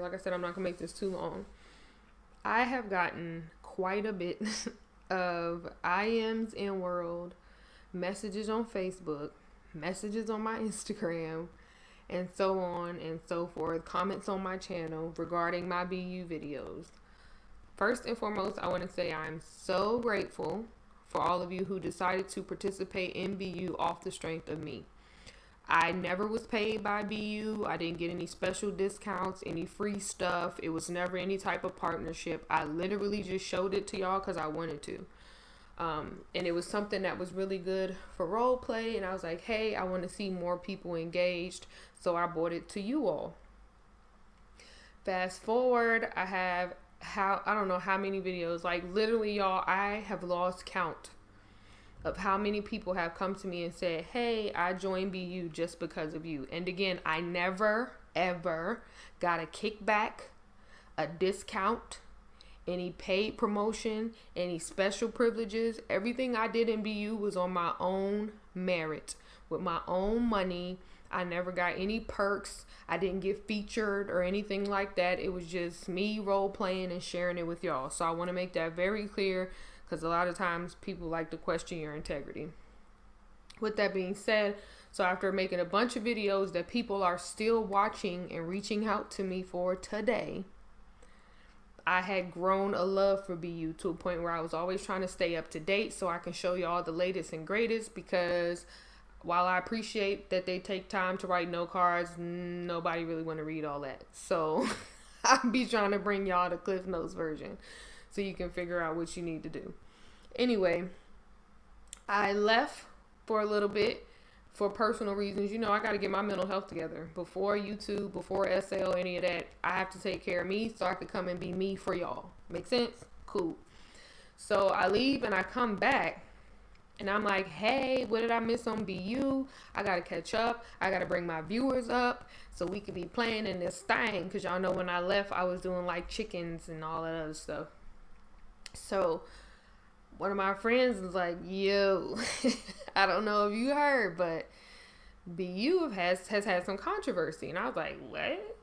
Like I said, I'm not going to make this too long. I have gotten quite a bit of IMs in world, messages on Facebook, messages on my Instagram, and so on and so forth, comments on my channel regarding my Beyou videos. First and foremost, I want to say I'm so grateful for all of you who decided to participate in Beyou off the strength of me. I never was paid by Beyou. I didn't get any special discounts, any free stuff. It was never any type of partnership. I literally just showed it to y'all because I wanted to. And it was something that was really good for role play. And I was like, hey, I want to see more people engaged. So I brought it to you all. Fast forward, I don't know how many videos. Like literally, y'all, I have lost count of how many people have come to me and said, hey, I joined BU just because of you. And again, I never, ever got a kickback, a discount, any paid promotion, any special privileges. Everything I did in BU was on my own merit, with my own money. I never got any perks. I didn't get featured or anything like that. It was just me role playing and sharing it with y'all. So I want to make that very clear, because a lot of times people like to question your integrity. With that being said, so after making a bunch of videos that people are still watching and reaching out to me for today, I had grown a love for BU to a point where I was always trying to stay up to date so I can show you all the latest and greatest, because while I appreciate that they take time to write note cards, nobody really want to read all that. So I'll be trying to bring y'all the Cliff Notes version, so you can figure out what you need to do. Anyway, I left for a little bit for personal reasons. You know, I got to get my mental health together. Before YouTube, before SL, any of that, I have to take care of me so I could come and be me for y'all. Make sense? Cool. So I leave and I come back and I'm like, hey, what did I miss on BU? I got to catch up. I got to bring my viewers up so we could be playing in this thing. Because y'all know when I left, I was doing like chickens and all that other stuff. So one of my friends was like, yo, I don't know if you heard, but BU has had some controversy. And I was like, what?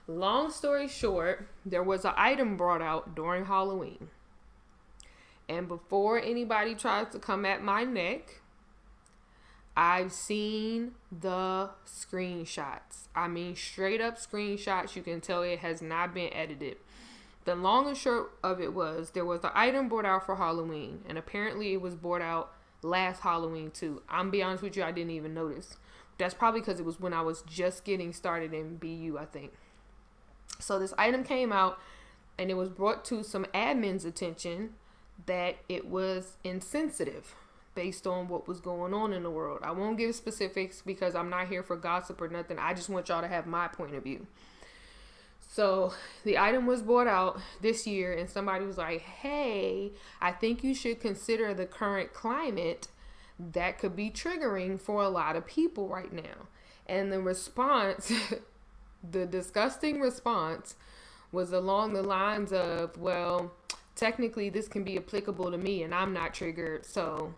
Long story short, there was an item brought out during Halloween. And before anybody tries to come at my neck, I've seen the screenshots. I mean, straight up screenshots. You can tell it has not been edited. The long and short of it was, there was an item brought out for Halloween, and apparently it was brought out last Halloween too. I'm be honest with you, I didn't even notice. That's probably because it was when I was just getting started in BU, I think. So this item came out, and it was brought to some admin's attention that it was insensitive based on what was going on in the world. I won't give specifics because I'm not here for gossip or nothing. I just want y'all to have my point of view. So the item was brought out this year, and somebody was like, hey, I think you should consider the current climate that could be triggering for a lot of people right now. And the response, the disgusting response, was along the lines of, well, technically this can be applicable to me and I'm not triggered. So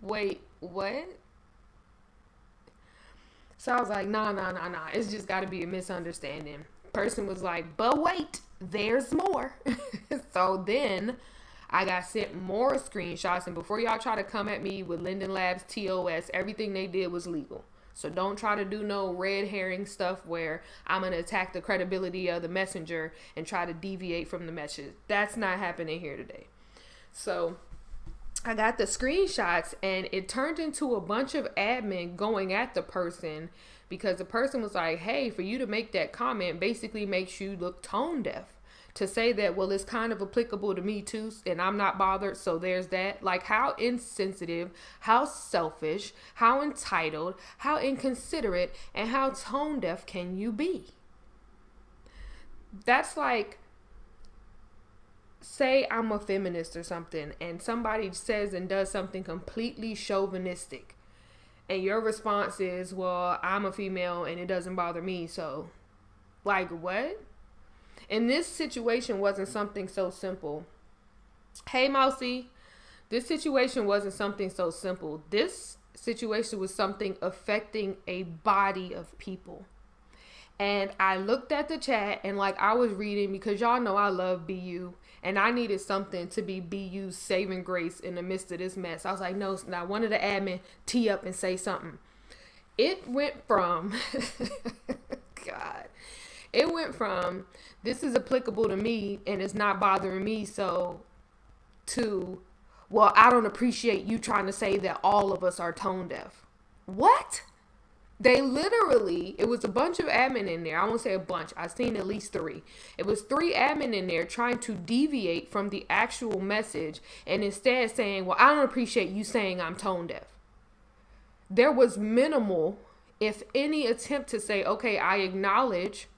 wait, what? So I was like, nah. It's just got to be a misunderstanding. Person was like, but wait, there's more. So then I got sent more screenshots. And before y'all try to come at me with Linden Labs TOS, everything they did was legal. So don't try to do no red herring stuff where I'm going to attack the credibility of the messenger and try to deviate from the message. That's not happening here today. So I got the screenshots, and it turned into a bunch of admin going at the person because the person was like, hey, for you to make that comment basically makes you look tone deaf. To say that, well, it's kind of applicable to me too, and I'm not bothered, so there's that. Like, how insensitive, how selfish, how entitled, how inconsiderate, and how tone deaf can you be? That's like, say I'm a feminist or something, and somebody says and does something completely chauvinistic, and your response is, well, I'm a female and it doesn't bother me, so, like, what? And this situation wasn't something so simple. Hey, Mousy, this situation wasn't something so simple. This situation was something affecting a body of people. And I looked at the chat and like I was reading, because y'all know I love Beyou, and I needed something to be Beyou's saving grace in the midst of this mess. I was like, no, now one of the admin tee up and say something. It went from, God, it went from, this is applicable to me and it's not bothering me, so, to, well, I don't appreciate you trying to say that all of us are tone deaf. What? They literally, it was a bunch of admin in there. I won't say a bunch. I've seen at least 3. It was 3 admin in there trying to deviate from the actual message and instead saying, well, I don't appreciate you saying I'm tone deaf. There was minimal, if any, attempt to say, okay, I acknowledge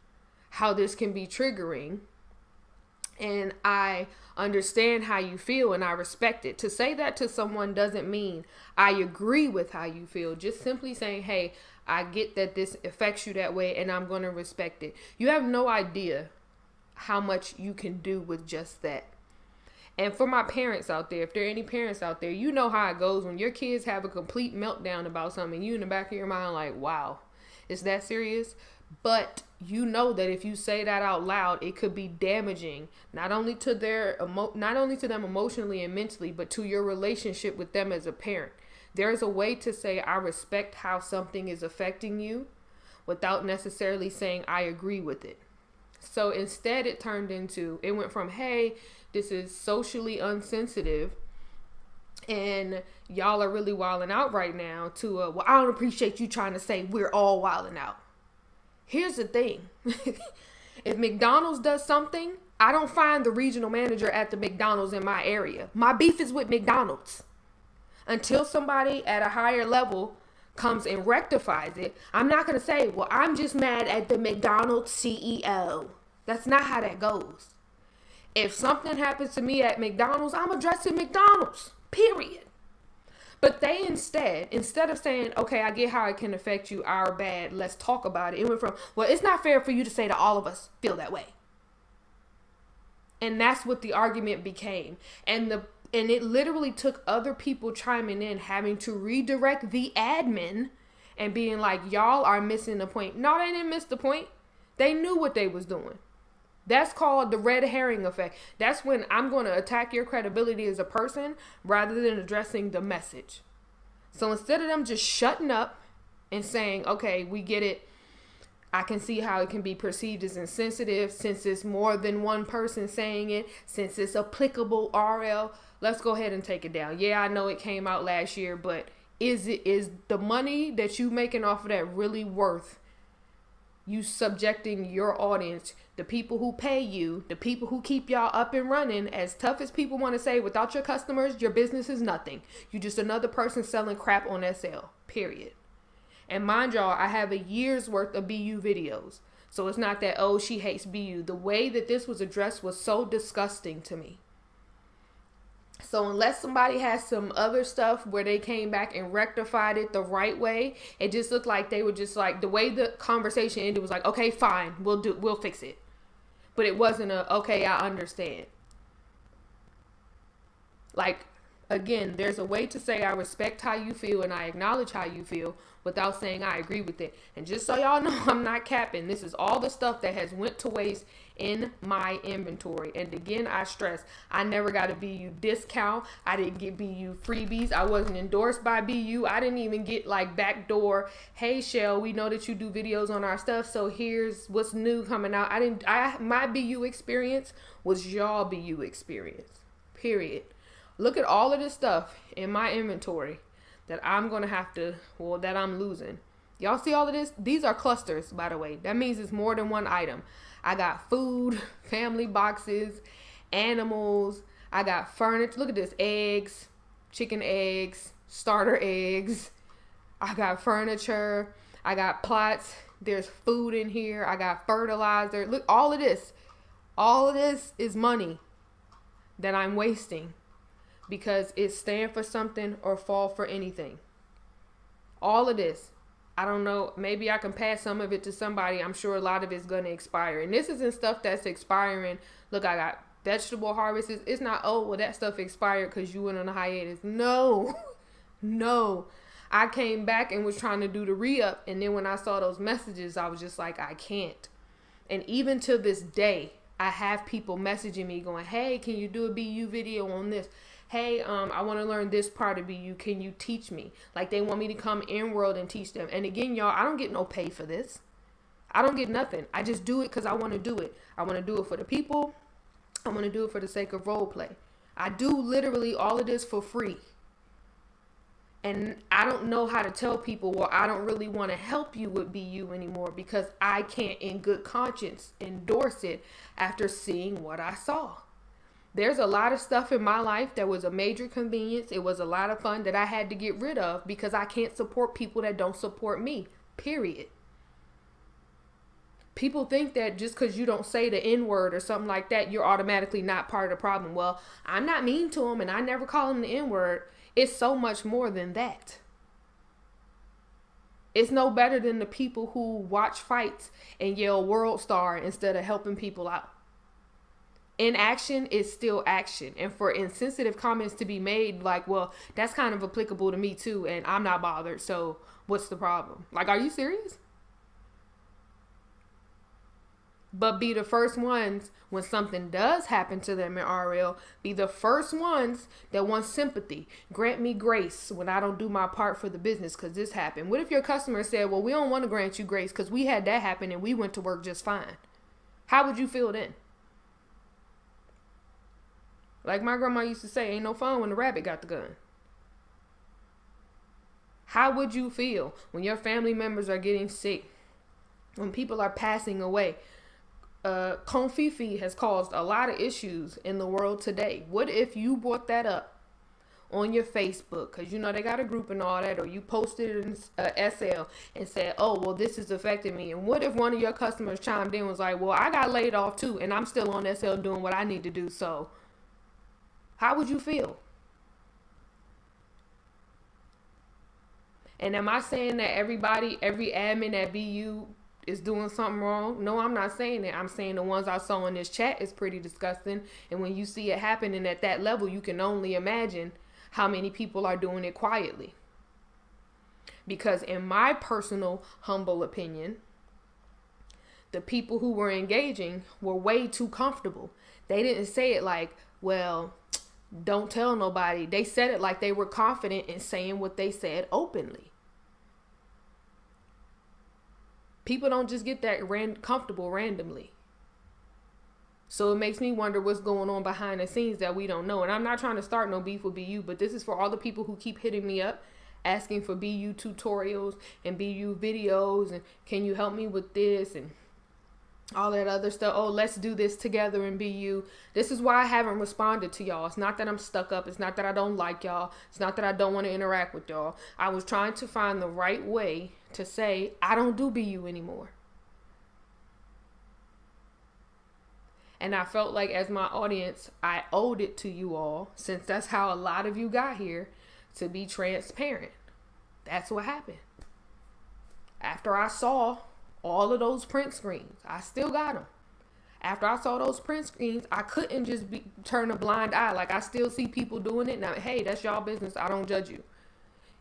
how this can be triggering and I understand how you feel and I respect it. To say that to someone doesn't mean I agree with how you feel. Just simply saying, hey, I get that this affects you that way and I'm going to respect it. You have no idea how much you can do with just that. And for my parents out there, if there are any parents out there, you know how it goes when your kids have a complete meltdown about something. You in the back of your mind like, wow, is that serious? But you know that if you say that out loud, it could be damaging, not only to them emotionally and mentally, but to your relationship with them as a parent. There's a way to say, I respect how something is affecting you without necessarily saying I agree with it. So instead it went from, hey, this is socially unsensitive and y'all are really wilding out right now, to, well, I don't appreciate you trying to say we're all wilding out. Here's the thing. If McDonald's does something, I don't find the regional manager at the McDonald's in my area. My beef is with McDonald's. Until somebody at a higher level comes and rectifies it, I'm not going to say, well, I'm just mad at the McDonald's CEO. That's not how that goes. If something happens to me at McDonald's, I'm addressing McDonald's, period. But they instead of saying, okay, I get how it can affect you, our bad, let's talk about it. It went from, well, it's not fair for you to say that all of us feel that way. And that's what the argument became. And it literally took other people chiming in, having to redirect the admin and being like, y'all are missing the point. No, they didn't miss the point. They knew what they was doing. That's called the red herring effect. That's when I'm going to attack your credibility as a person rather than addressing the message. So instead of them just shutting up and saying, okay, we get it. I can see how it can be perceived as insensitive since it's more than one person saying it, since it's applicable RL. Let's go ahead and take it down. Yeah, I know it came out last year, but is the money that you making off of that really worth you subjecting your audience, the people who pay you, the people who keep y'all up and running? As tough as people want to say, without your customers, your business is nothing. You're just another person selling crap on that sale, period. And mind y'all, I have a year's worth of BU videos. So it's not that, oh, she hates BU. The way that this was addressed was so disgusting to me. So unless somebody has some other stuff where they came back and rectified it the right way, it just looked like they were just like, the way the conversation ended was like, okay, fine, we'll fix it. But it wasn't okay, I understand. Like, again, there's a way to say I respect how you feel and I acknowledge how you feel without saying I agree with it. And just so y'all know, I'm not capping. This is all the stuff that has went to waste in my inventory. And again, I stress, I never got a BU discount. I didn't get BU freebies. I wasn't endorsed by BU. I didn't even get like backdoor, hey Shell, we know that you do videos on our stuff, so here's what's new coming out. My BU experience was y'all BU experience, period. Look at all of this stuff in my inventory that I'm going to have to, that I'm losing. Y'all see all of this? These are clusters, by the way. That means it's more than one item. I got food, family boxes, animals. I got furniture. Look at this. Eggs, chicken eggs, starter eggs. I got furniture. I got plots. There's food in here. I got fertilizer. Look, all of this. All of this is money that I'm wasting because it's stand for something or fall for anything. All of this. I don't know, maybe I can pass some of it to somebody. I'm sure a lot of it's going to expire. And this isn't stuff that's expiring. Look, I got vegetable harvests. It's not, oh, well, that stuff expired because you went on a hiatus. No, no. I came back and was trying to do the re-up, and then when I saw those messages, I was just like, I can't. And even to this day, I have people messaging me going, hey, can you do a BU video on this? Hey, I want to learn this part of BU. Can you teach me? Like, they want me to come in world and teach them. And again, y'all, I don't get no pay for this. I don't get nothing. I just do it because I want to do it. I want to do it for the people. I want to do it for the sake of role play. I do literally all of this for free. And I don't know how to tell people, well, I don't really want to help you with BU anymore because I can't in good conscience endorse it after seeing what I saw. There's a lot of stuff in my life that was a major convenience. It was a lot of fun that I had to get rid of because I can't support people that don't support me, period. People think that just because you don't say the N-word or something like that, you're automatically not part of the problem. Well, I'm not mean to them and I never call them the N-word. It's so much more than that. It's no better than the people who watch fights and yell world star instead of helping people out. Inaction is still action. And for insensitive comments to be made like, well, that's kind of applicable to me too, and I'm not bothered, so what's the problem? Like, are you serious? But be the first ones when something does happen to them in RL, be the first ones that want sympathy. Grant me grace when I don't do my part for the business because this happened. What if your customer said, well, we don't want to grant you grace because we had that happen and we went to work just fine? How would you feel then? Like my grandma used to say, ain't no fun when the rabbit got the gun. How would you feel when your family members are getting sick, when people are passing away? Confifi has caused a lot of issues in the world today. What if you brought that up on your Facebook? Because, you know, they got a group and all that. Or you posted it in SL and said, oh, well, this is affecting me. And what if one of your customers chimed in and was like, well, I got laid off too. And I'm still on SL doing what I need to do. So how would you feel? And am I saying that everybody, every admin at BU is doing something wrong? No, I'm not saying that. I'm saying the ones I saw in this chat is pretty disgusting. And when you see it happening at that level, you can only imagine how many people are doing it quietly. Because in my personal, humble opinion, the people who were engaging were way too comfortable. They didn't say it like, well, don't tell nobody. They said it like they were confident in saying what they said openly. People don't just get that comfortable randomly. So it makes me wonder what's going on behind the scenes that we don't know. And I'm not trying to start no beef with BU, but this is for all the people who keep hitting me up, asking for BU tutorials and BU videos. And can you help me with this? And all that other stuff. Oh, let's do this together in BU. This is why I haven't responded to y'all. It's not that I'm stuck up. It's not that I don't like y'all. It's not that I don't want to interact with y'all. I was trying to find the right way to say, I don't do BU anymore. And I felt like as my audience, I owed it to you all, since that's how a lot of you got here, to be transparent. That's what happened. After I saw all of those print screens, I still got them. After I saw those print screens, I couldn't just turn a blind eye. Like, I still see people doing it. Now, hey, that's y'all business. I don't judge you.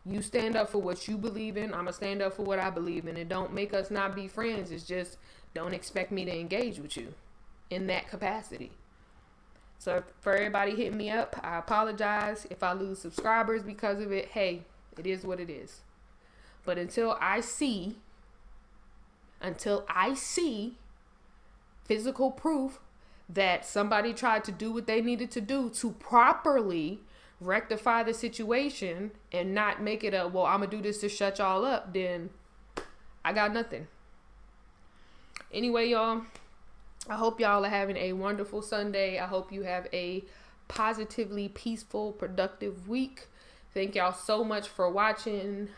You stand up for what you believe in. I'm going to stand up for what I believe in. It don't make us not be friends. It's just don't expect me to engage with you in that capacity. So for everybody hitting me up, I apologize if I lose subscribers because of it. Hey, it is what it is. But until I see physical proof that somebody tried to do what they needed to do to properly rectify the situation and not make it a, well, I'm going to do this to shut y'all up, then I got nothing. Anyway, y'all, I hope y'all are having a wonderful Sunday. I hope you have a positively peaceful, productive week. Thank y'all so much for watching.